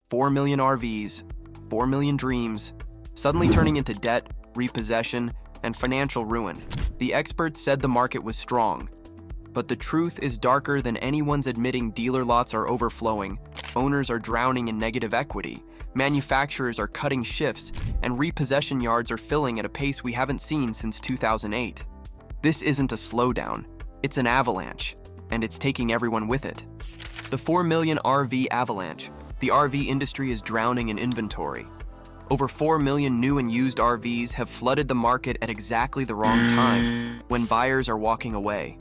4 million RVs, 4 million dreams, suddenly turning into debt, repossession, and financial ruin. The experts said the market was strong, but the truth is darker than anyone's admitting. Dealer lots are overflowing, owners are drowning in negative equity, manufacturers are cutting shifts, and repossession yards are filling at a pace we haven't seen since 2008. This isn't a slowdown, it's an avalanche, and it's taking everyone with it. The 4 million RV avalanche. The RV industry is drowning in inventory. Over 4 million new and used RVs have flooded the market at exactly the wrong time, when buyers are walking away.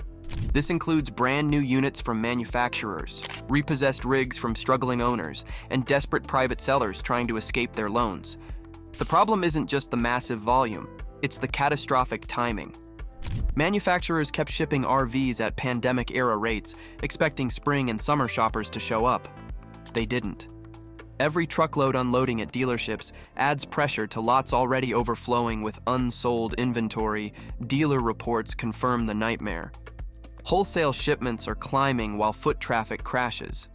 This includes brand new units from manufacturers, repossessed rigs from struggling owners, and desperate private sellers trying to escape their loans. The problem isn't just the massive volume, it's the catastrophic timing. Manufacturers kept shipping RVs at pandemic-era rates, expecting spring and summer shoppers to show up. They didn't. Every truckload unloading at dealerships adds pressure to lots already overflowing with unsold inventory. Dealer reports confirm the nightmare. Wholesale shipments are climbing while foot traffic crashes.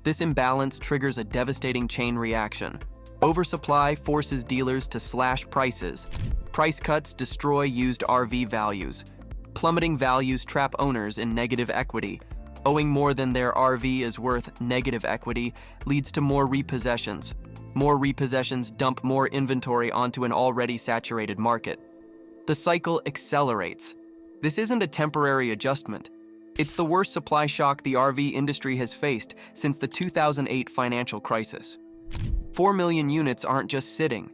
This imbalance triggers a devastating chain reaction. Oversupply forces dealers to slash prices. Price cuts destroy used RV values. Plummeting values trap owners in negative equity. Owing more than their RV is worth. Negative equity leads to more repossessions. More repossessions dump more inventory onto an already saturated market. The cycle accelerates. This isn't a temporary adjustment. It's the worst supply shock the RV industry has faced since the 2008 financial crisis. 4 million units aren't just sitting.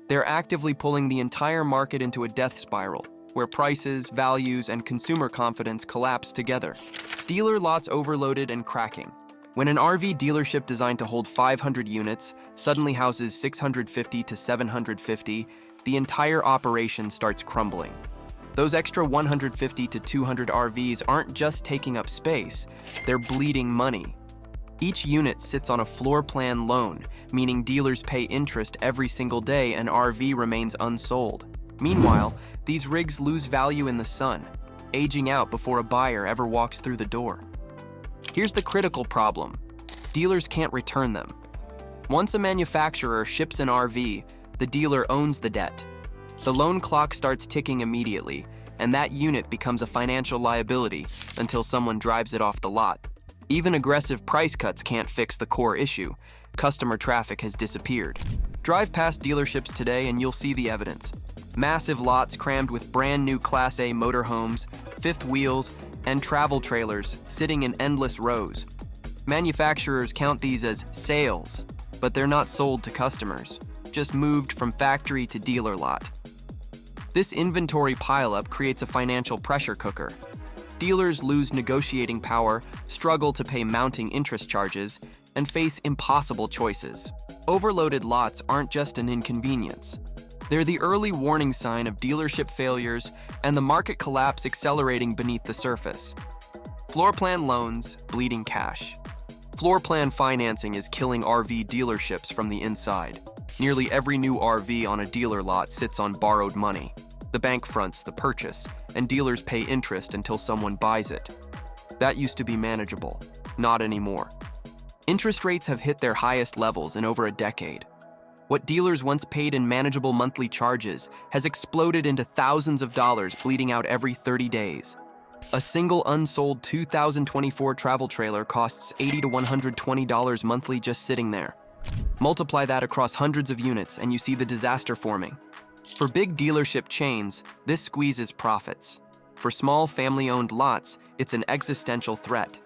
They're actively pulling the entire market into a death spiral, where prices, values, and consumer confidence collapse together. Dealer lots overloaded and cracking. When an RV dealership designed to hold 500 units suddenly houses 650 to 750, the entire operation starts crumbling. Those extra 150 to 200 RVs aren't just taking up space, they're bleeding money. Each unit sits on a floor plan loan, meaning dealers pay interest every single day and RV remains unsold. Meanwhile, these rigs lose value in the sun, aging out before a buyer ever walks through the door. Here's the critical problem. Dealers can't return them. Once a manufacturer ships an RV, the dealer owns the debt. The loan clock starts ticking immediately, and that unit becomes a financial liability until someone drives it off the lot. Even aggressive price cuts can't fix the core issue. Customer traffic has disappeared. Drive past dealerships today and you'll see the evidence. Massive lots crammed with brand new Class A motorhomes, fifth wheels, and travel trailers sitting in endless rows. Manufacturers count these as sales, but they're not sold to customers, just moved from factory to dealer lot. This inventory pileup creates a financial pressure cooker. Dealers lose negotiating power, struggle to pay mounting interest charges, and face impossible choices. Overloaded lots aren't just an inconvenience. They're the early warning sign of dealership failures and the market collapse accelerating beneath the surface. Floor plan loans, bleeding cash. Floor plan financing is killing RV dealerships from the inside. Nearly every new RV on a dealer lot sits on borrowed money. The bank fronts the purchase, and dealers pay interest until someone buys it. That used to be manageable, not anymore. Interest rates have hit their highest levels in over a decade. What dealers once paid in manageable monthly charges has exploded into thousands of dollars bleeding out every 30 days. A single unsold 2024 travel trailer costs $80 to $120 monthly just sitting there. Multiply that across hundreds of units and you see the disaster forming. For big dealership chains, this squeezes profits. For small family-owned lots, it's an existential threat.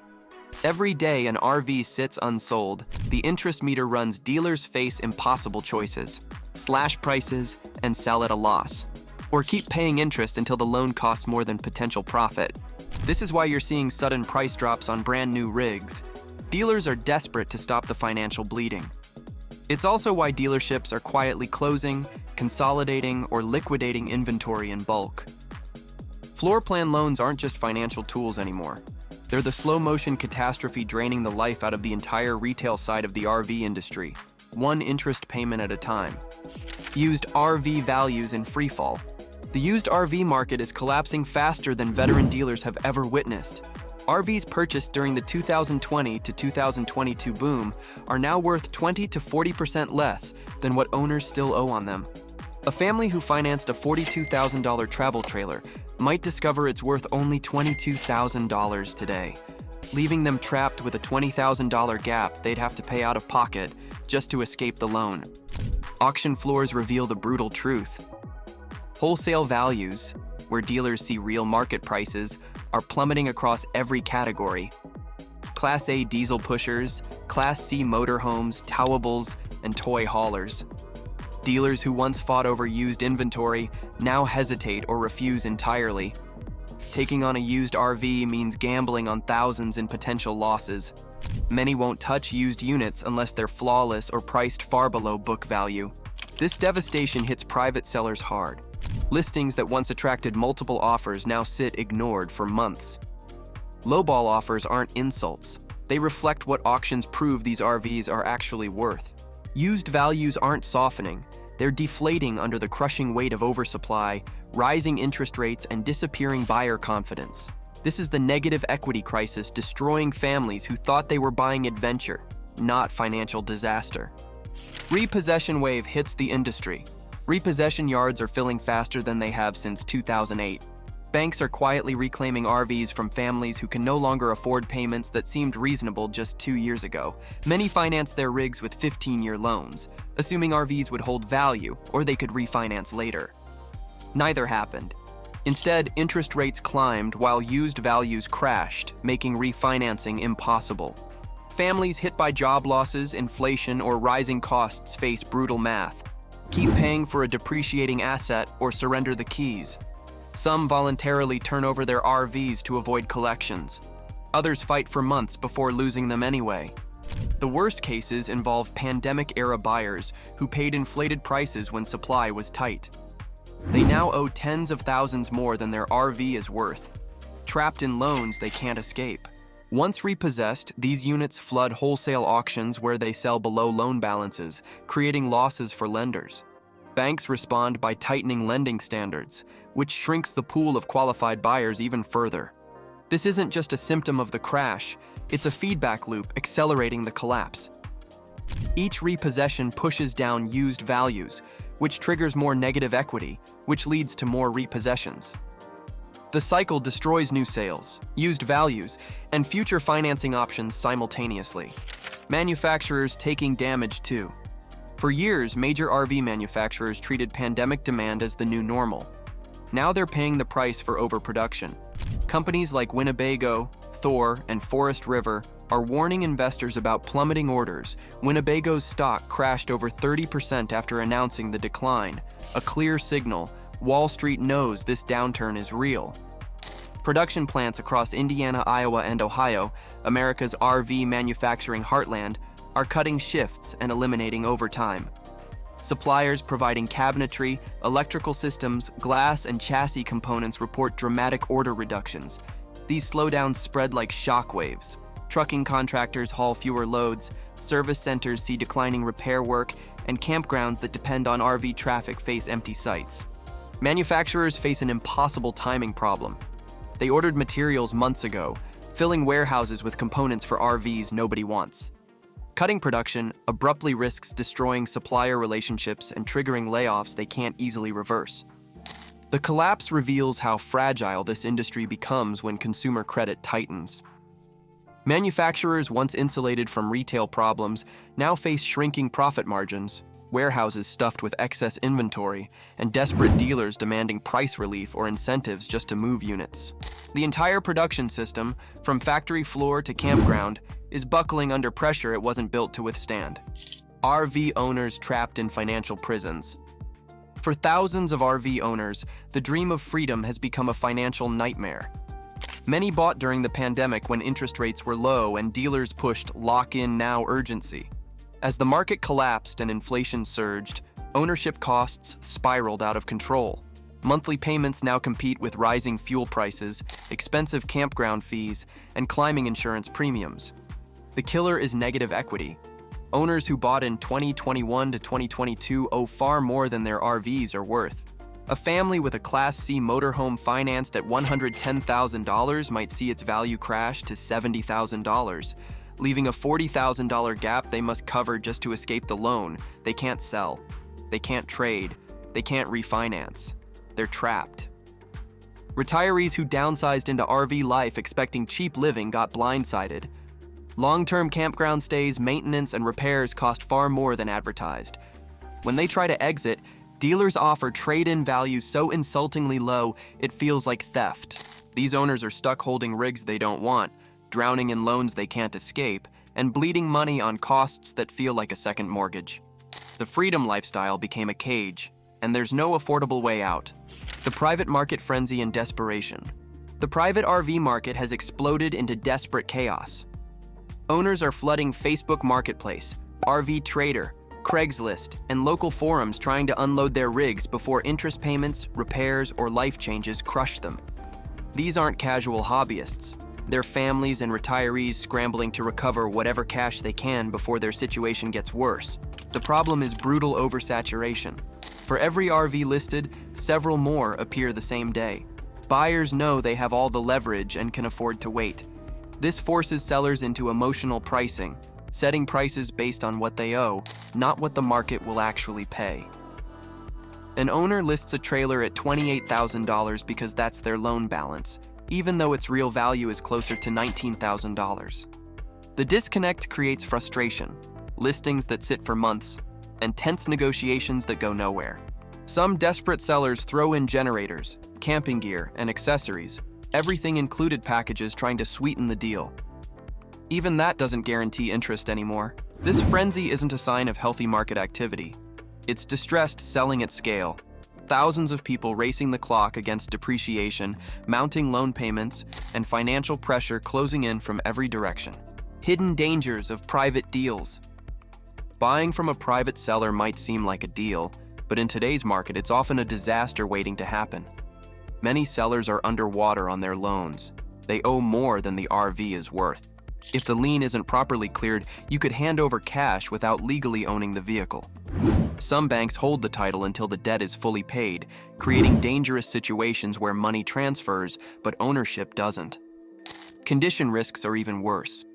Every day an RV sits unsold, the interest meter runs. Dealers face impossible choices: slash prices and sell at a loss, or keep paying interest until the loan costs more than potential profit. This is why you're seeing sudden price drops on brand new rigs. Dealers are desperate to stop the financial bleeding. It's also why dealerships are quietly closing, consolidating, or liquidating inventory in bulk. Floor plan loans aren't just financial tools anymore. They're the slow-motion catastrophe draining the life out of the entire retail side of the RV industry, one interest payment at a time. Used RV values in freefall. The used RV market is collapsing faster than veteran dealers have ever witnessed. RVs purchased during the 2020 to 2022 boom are now worth 20 to 40% less than what owners still owe on them. A family who financed a $42,000 travel trailer might discover it's worth only $22,000 today, leaving them trapped with a $20,000 gap they'd have to pay out of pocket just to escape the loan. Auction floors reveal the brutal truth. Wholesale values, where dealers see real market prices, are plummeting across every category. Class A diesel pushers, Class C motorhomes, towables, and toy haulers. Dealers who once fought over used inventory now hesitate or refuse entirely. Taking on a used RV means gambling on thousands in potential losses. Many won't touch used units unless they're flawless or priced far below book value. This devastation hits private sellers hard. Listings that once attracted multiple offers now sit ignored for months. Lowball offers aren't insults. They reflect what auctions prove these RVs are actually worth. Used values aren't softening. They're deflating under the crushing weight of oversupply, rising interest rates, and disappearing buyer confidence. This is the negative equity crisis destroying families who thought they were buying adventure, not financial disaster. Repossession wave hits the industry. Repossession yards are filling faster than they have since 2008. Banks are quietly reclaiming RVs from families who can no longer afford payments that seemed reasonable just 2 years ago. Many finance their rigs with 15-year loans, assuming RVs would hold value or they could refinance later. Neither happened. Instead, interest rates climbed while used values crashed, making refinancing impossible. Families hit by job losses, inflation, or rising costs face brutal math. Keep paying for a depreciating asset or surrender the keys. Some voluntarily turn over their RVs to avoid collections. Others fight for months before losing them anyway. The worst cases involve pandemic-era buyers who paid inflated prices when supply was tight. They now owe tens of thousands more than their RV is worth, trapped in loans they can't escape. Once repossessed, these units flood wholesale auctions where they sell below loan balances, creating losses for lenders. Banks respond by tightening lending standards, which shrinks the pool of qualified buyers even further. This isn't just a symptom of the crash, it's a feedback loop accelerating the collapse. Each repossession pushes down used values, which triggers more negative equity, which leads to more repossessions. The cycle destroys new sales, used values, and future financing options simultaneously. Manufacturers taking damage too. For years, major RV manufacturers treated pandemic demand as the new normal. Now they're paying the price for overproduction. Companies like Winnebago, Thor, and Forest River are warning investors about plummeting orders. Winnebago's stock crashed over 30% after announcing the decline, a clear signal Wall Street knows this downturn is real. Production plants across Indiana, Iowa, and Ohio, America's RV manufacturing heartland, are cutting shifts and eliminating overtime. Suppliers providing cabinetry, electrical systems, glass, and chassis components report dramatic order reductions. These slowdowns spread like shockwaves. Trucking contractors haul fewer loads, service centers see declining repair work, and campgrounds that depend on RV traffic face empty sites. Manufacturers face an impossible timing problem. They ordered materials months ago, filling warehouses with components for RVs nobody wants. Cutting production abruptly risks destroying supplier relationships and triggering layoffs they can't easily reverse. The collapse reveals how fragile this industry becomes when consumer credit tightens. Manufacturers once insulated from retail problems now face shrinking profit margins, warehouses stuffed with excess inventory, and desperate dealers demanding price relief or incentives just to move units. The entire production system, from factory floor to campground, is buckling under pressure it wasn't built to withstand. RV owners trapped in financial prisons. For thousands of RV owners, the dream of freedom has become a financial nightmare. Many bought during the pandemic when interest rates were low and dealers pushed lock-in-now urgency. As the market collapsed and inflation surged, ownership costs spiraled out of control. Monthly payments now compete with rising fuel prices, expensive campground fees, and climbing insurance premiums. The killer is negative equity. Owners who bought in 2021 to 2022 owe far more than their RVs are worth. A family with a Class C motorhome financed at $110,000 might see its value crash to $70,000, leaving a $40,000 gap they must cover just to escape the loan. They can't sell. They can't trade. They can't refinance. They're trapped. Retirees who downsized into RV life expecting cheap living got blindsided. Long-term campground stays, maintenance, and repairs cost far more than advertised. When they try to exit, dealers offer trade-in values so insultingly low, it feels like theft. These owners are stuck holding rigs they don't want, drowning in loans they can't escape, and bleeding money on costs that feel like a second mortgage. The freedom lifestyle became a cage, and there's no affordable way out. The private market frenzy and desperation. The private RV market has exploded into desperate chaos. Owners are flooding Facebook Marketplace, RV Trader, Craigslist, and local forums trying to unload their rigs before interest payments, repairs, or life changes crush them. These aren't casual hobbyists. They're families and retirees scrambling to recover whatever cash they can before their situation gets worse. The problem is brutal oversaturation. For every RV listed, several more appear the same day. Buyers know they have all the leverage and can afford to wait. This forces sellers into emotional pricing, setting prices based on what they owe, not what the market will actually pay. An owner lists a trailer at $28,000 because that's their loan balance, even though its real value is closer to $19,000. The disconnect creates frustration, listings that sit for months, and tense negotiations that go nowhere. Some desperate sellers throw in generators, camping gear, and accessories, everything included packages trying to sweeten the deal. Even that doesn't guarantee interest anymore. This frenzy isn't a sign of healthy market activity. It's distressed selling at scale. Thousands of people racing the clock against depreciation, mounting loan payments, and financial pressure closing in from every direction. Hidden dangers of private deals. Buying from a private seller might seem like a deal, but in today's market, it's often a disaster waiting to happen. Many sellers are underwater on their loans. They owe more than the RV is worth. If the lien isn't properly cleared, you could hand over cash without legally owning the vehicle. Some banks hold the title until the debt is fully paid, creating dangerous situations where money transfers, but ownership doesn't. Condition risks are even worse.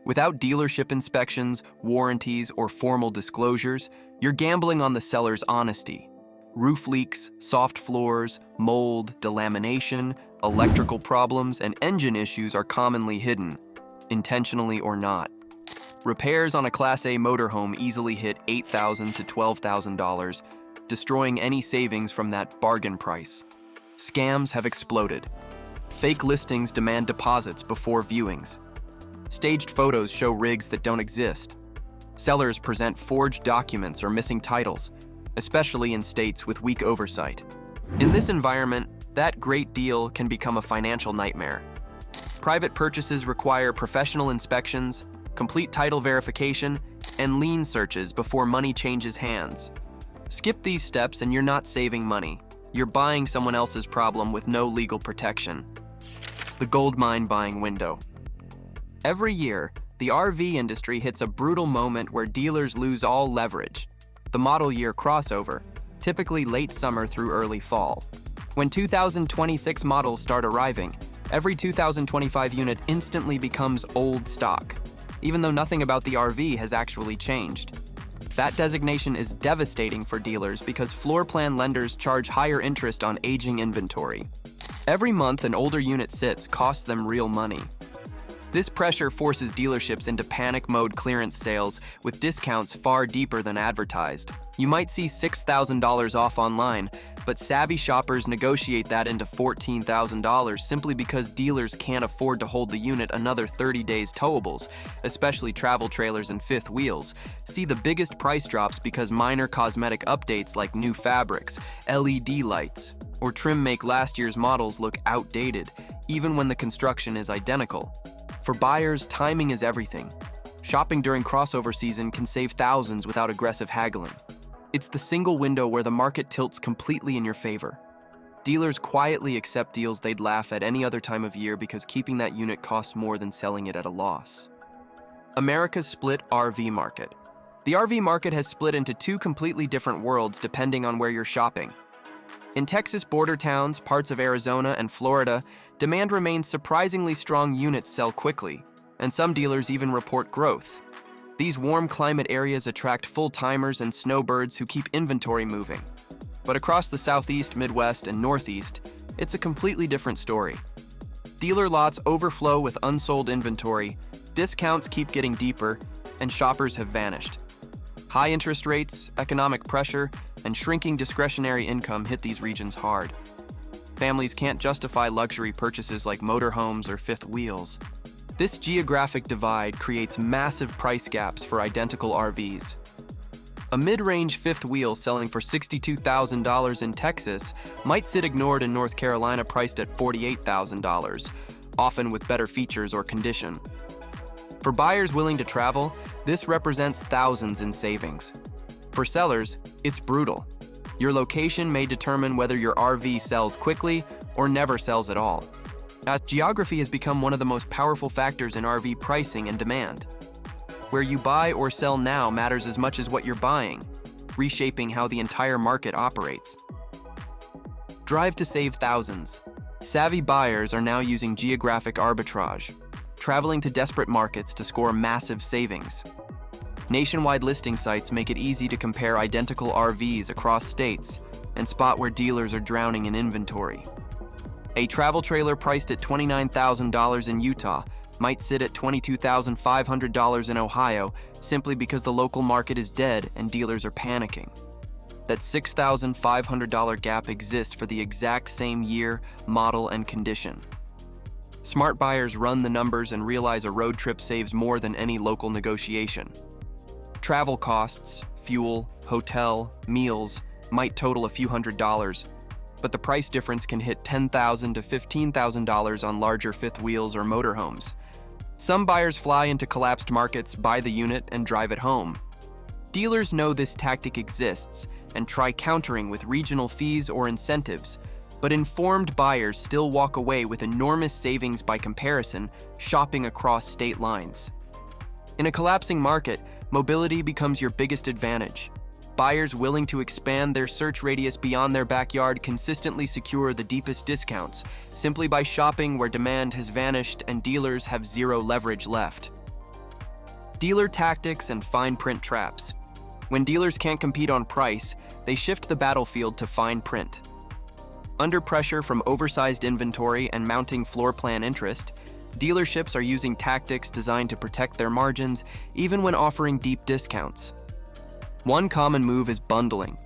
Without dealership inspections, warranties, or formal disclosures, you're gambling on the seller's honesty. Roof leaks, soft floors, mold, delamination, electrical problems, and engine issues are commonly hidden, intentionally or not. Repairs on a Class A motorhome easily hit $8,000 to $12,000, destroying any savings from that bargain price. Scams have exploded. Fake listings demand deposits before viewings. Staged photos show rigs that don't exist. Sellers present forged documents or missing titles, especially in states with weak oversight. In this environment, that great deal can become a financial nightmare. Private purchases require professional inspections, complete title verification, and lien searches before money changes hands. Skip these steps and you're not saving money. You're buying someone else's problem with no legal protection. The goldmine buying window. Every year, the RV industry hits a brutal moment where dealers lose all leverage. The model year crossover, typically late summer through early fall. When 2026 models start arriving, every 2025 unit instantly becomes old stock, even though nothing about the RV has actually changed. That designation is devastating for dealers because floor plan lenders charge higher interest on aging inventory. Every month an older unit sits costs them real money. This pressure forces dealerships into panic mode clearance sales with discounts far deeper than advertised. You might see $6,000 off online, but savvy shoppers negotiate that into $14,000 simply because dealers can't afford to hold the unit another 30 days towables, especially travel trailers and fifth wheels. See the biggest price drops because minor cosmetic updates like new fabrics, LED lights, or trim make last year's models look outdated, even when the construction is identical. For buyers, timing is everything. Shopping during crossover season can save thousands without aggressive haggling. It's the single window where the market tilts completely in your favor. Dealers quietly accept deals they'd laugh at any other time of year because keeping that unit costs more than selling it at a loss. America's split RV market. The RV market has split into two completely different worlds depending on where you're shopping. In Texas border towns, parts of Arizona and Florida, demand remains surprisingly strong. Units sell quickly, and some dealers even report growth. These warm climate areas attract full-timers and snowbirds who keep inventory moving. But across the Southeast, Midwest, and Northeast, it's a completely different story. Dealer lots overflow with unsold inventory, discounts keep getting deeper, and shoppers have vanished. High interest rates, economic pressure, and shrinking discretionary income hit these regions hard. Families can't justify luxury purchases like motorhomes or fifth wheels. This geographic divide creates massive price gaps for identical RVs. A mid-range fifth wheel selling for $62,000 in Texas might sit ignored in North Carolina priced at $48,000, often with better features or condition. For buyers willing to travel, this represents thousands in savings. For sellers, it's brutal. Your location may determine whether your RV sells quickly or never sells at all. As geography has become one of the most powerful factors in RV pricing and demand. Where you buy or sell now matters as much as what you're buying, reshaping how the entire market operates. Drive to save thousands. Savvy buyers are now using geographic arbitrage, traveling to desperate markets to score massive savings. Nationwide listing sites make it easy to compare identical RVs across states and spot where dealers are drowning in inventory. A travel trailer priced at $29,000 in Utah might sit at $22,500 in Ohio simply because the local market is dead and dealers are panicking. That $6,500 gap exists for the exact same year, model, and condition. Smart buyers run the numbers and realize a road trip saves more than any local negotiation. Travel costs, fuel, hotel, meals might total a few $100s, but the price difference can hit $10,000 to $15,000 on larger fifth wheels or motorhomes. Some buyers fly into collapsed markets, buy the unit, and drive it home. Dealers know this tactic exists and try countering with regional fees or incentives, but informed buyers still walk away with enormous savings by comparison, shopping across state lines. In a collapsing market, mobility becomes your biggest advantage. Buyers willing to expand their search radius beyond their backyard consistently secure the deepest discounts simply by shopping where demand has vanished and dealers have zero leverage left. Dealer tactics and fine print traps. When dealers can't compete on price, they shift the battlefield to fine print. Under pressure from oversized inventory and mounting floor plan interest, dealerships are using tactics designed to protect their margins even when offering deep discounts. One common move is bundling.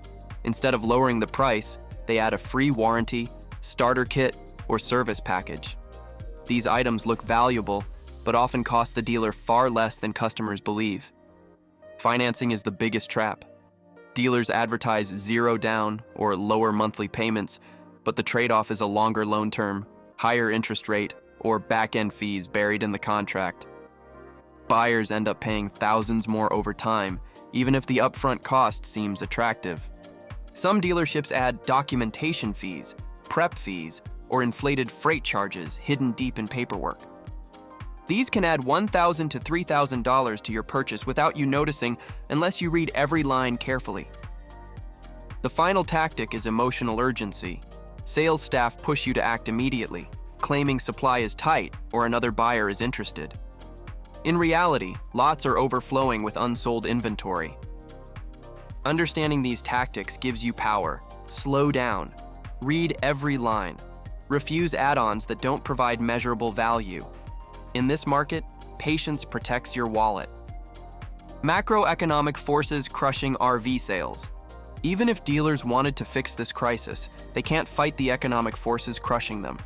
Instead of lowering the price, they add a free warranty, starter kit, or service package. These items look valuable, but often cost the dealer far less than customers believe. Financing is the biggest trap. Dealers advertise zero down or lower monthly payments, but the trade-off is a longer loan term, higher interest rate, or back-end fees buried in the contract. Buyers end up paying thousands more over time, even if the upfront cost seems attractive. Some dealerships add documentation fees, prep fees, or inflated freight charges hidden deep in paperwork. These can add $1,000 to $3,000 to your purchase without you noticing unless you read every line carefully. The final tactic is emotional urgency. Sales staff push you to act immediately, claiming supply is tight or another buyer is interested. In reality, lots are overflowing with unsold inventory. Understanding these tactics gives you power. Slow down. Read every line. Refuse add-ons that don't provide measurable value. In this market, patience protects your wallet. Macroeconomic forces crushing RV sales. Even if dealers wanted to fix this crisis, they can't fight the economic forces crushing them.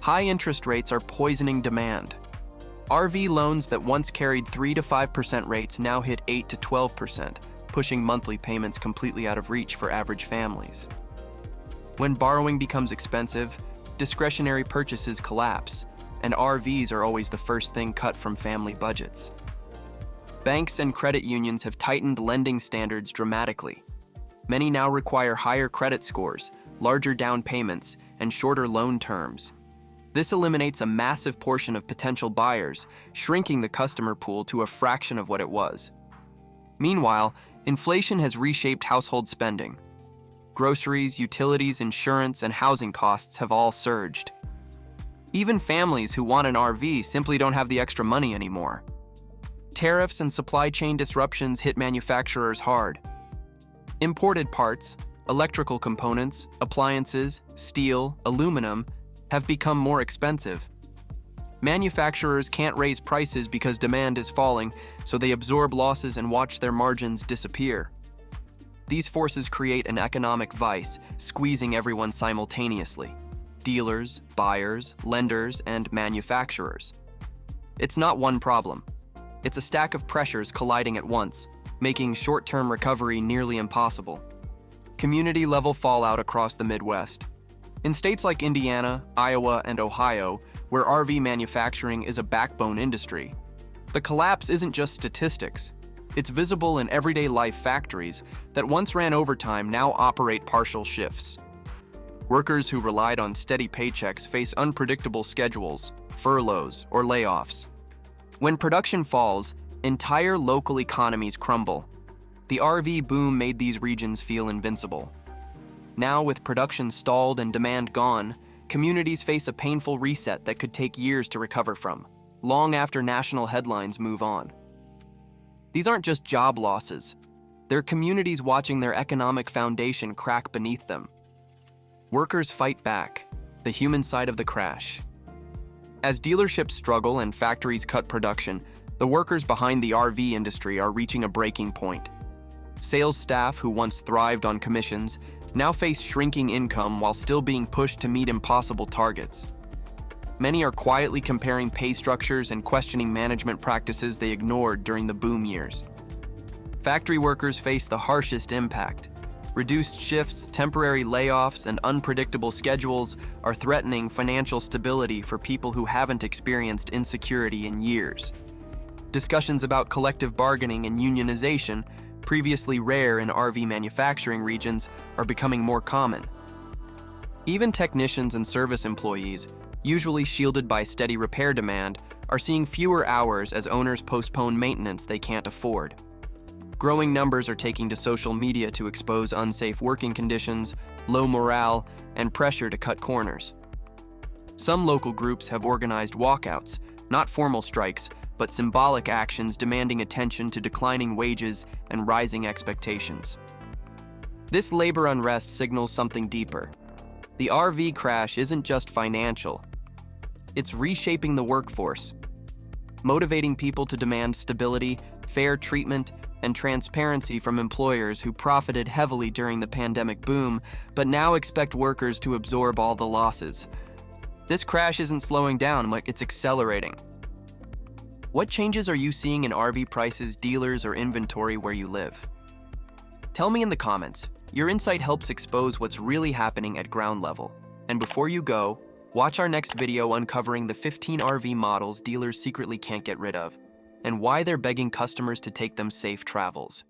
High interest rates are poisoning demand. RV loans that once carried 3 to 5% rates now hit 8 to 12%, pushing monthly payments completely out of reach for average families. When borrowing becomes expensive, discretionary purchases collapse, and RVs are always the first thing cut from family budgets. Banks and credit unions have tightened lending standards dramatically. Many now require higher credit scores, larger down payments, and shorter loan terms. This eliminates a massive portion of potential buyers, shrinking the customer pool to a fraction of what it was. Meanwhile, inflation has reshaped household spending. Groceries, utilities, insurance, and housing costs have all surged. Even families who want an RV simply don't have the extra money anymore. Tariffs and supply chain disruptions hit manufacturers hard. Imported parts, electrical components, appliances, steel, aluminum have become more expensive. Manufacturers can't raise prices because demand is falling, so they absorb losses and watch their margins disappear. These forces create an economic vice, squeezing everyone simultaneously: dealers, buyers, lenders, and manufacturers. It's not one problem. It's a stack of pressures colliding at once, making short-term recovery nearly impossible. Community-level fallout across the Midwest. In states like Indiana, Iowa, and Ohio, where RV manufacturing is a backbone industry, the collapse isn't just statistics. It's visible in everyday life. Factories that once ran overtime now operate partial shifts. Workers who relied on steady paychecks face unpredictable schedules, furloughs, or layoffs. When production falls, entire local economies crumble. The RV boom made these regions feel invincible. Now, with production stalled and demand gone, communities face a painful reset that could take years to recover from, long after national headlines move on. These aren't just job losses. They're communities watching their economic foundation crack beneath them. Workers fight back, the human side of the crash. As dealerships struggle and factories cut production, the workers behind the RV industry are reaching a breaking point. Sales staff who once thrived on commissions now face shrinking income while still being pushed to meet impossible targets. Many are quietly comparing pay structures and questioning management practices they ignored during the boom years. Factory workers face the harshest impact. Reduced shifts, temporary layoffs, and unpredictable schedules are threatening financial stability for people who haven't experienced insecurity in years. Discussions about collective bargaining and unionization, previously rare in RV manufacturing regions, are becoming more common. Even technicians and service employees, usually shielded by steady repair demand, are seeing fewer hours as owners postpone maintenance they can't afford. Growing numbers are taking to social media to expose unsafe working conditions, low morale, and pressure to cut corners. Some local groups have organized walkouts, not formal strikes, but symbolic actions demanding attention to declining wages and rising expectations. This labor unrest signals something deeper. The RV crash isn't just financial. It's reshaping the workforce, motivating people to demand stability, fair treatment, and transparency from employers who profited heavily during the pandemic boom, but now expect workers to absorb all the losses. This crash isn't slowing down, it's accelerating. What changes are you seeing in RV prices, dealers, or inventory where you live? Tell me in the comments. Your insight helps expose what's really happening at ground level. And before you go, watch our next video uncovering the 15 RV models dealers secretly can't get rid of, and why they're begging customers to take them safe travels.